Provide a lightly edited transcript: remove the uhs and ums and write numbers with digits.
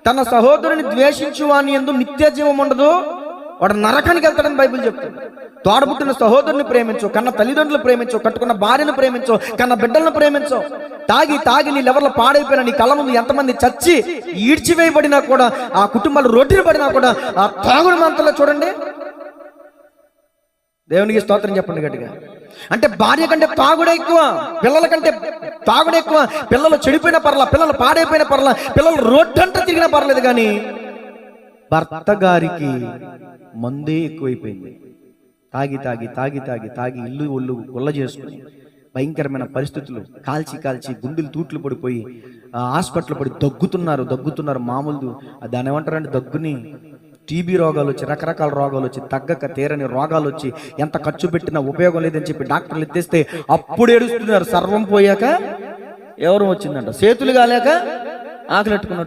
తన సహోదరుని ద్వేషించు వాని యందు నిత్య జీవం ఉండదు, వాడు నరకానికి వెళ్తాడని బైబిల్ చెప్తుంది. తోడబుట్టిన సహోదరుని ప్రేమించు, కన్న తల్లిదండ్రులు ప్రేమించు, కట్టుకున్న భార్యను ప్రేమించు, కన్న బిడ్డలను ప్రేమించు. తాగి తాగి నీ లెవర్లో పాడైపోయిన నీ కళ్ళ ముందు ఎంతమంది చచ్చి ఈడ్చివేయబడినా కూడా, ఆ కుటుంబాలు రొట్టెలు పడినా కూడా ఆ తాగుడు మంతలో చూడండి. దేవునికి స్తోత్రం చెప్పండి గట్టిగా. అంటే భార్య కంటే తాగుడే ఎక్కువ, పిల్లల కంటే తాగుడే ఎక్కువ. పిల్లలు చెడిపోయిన పర్లా, పిల్లలు పాడైపోయిన పర్లా, పిల్లలు రోడ్డంతా తిరిగినా పర్లేదు, కానీ భర్త గారికి మందే ఎక్కువైపోయింది. తాగి తాగి తాగి తాగి తాగి ఇల్లు ఒళ్ళు గుల్ల చేసుకుని భయంకరమైన పరిస్థితులు, కాల్చి కాల్చి గుండెలు తూట్లు పడిపోయి హాస్పిటల్ పడి దగ్గుతున్నారు. మామూలు దాని ఏమంటారంటే దగ్గుని టీబీ రోగాలు వచ్చి, రకరకాల రోగాలు వచ్చి, తగ్గక తీరని రోగాలు వచ్చి, ఎంత ఖర్చు పెట్టినా ఉపయోగం లేదని చెప్పి డాక్టర్లు ఎత్తేస్తే అప్పుడు ఏడుస్తున్నారు. సర్వం పోయాక ఎవరు వచ్చిందంట, చేతులు కాలేక ఆకలెట్టుకున్నట్టు.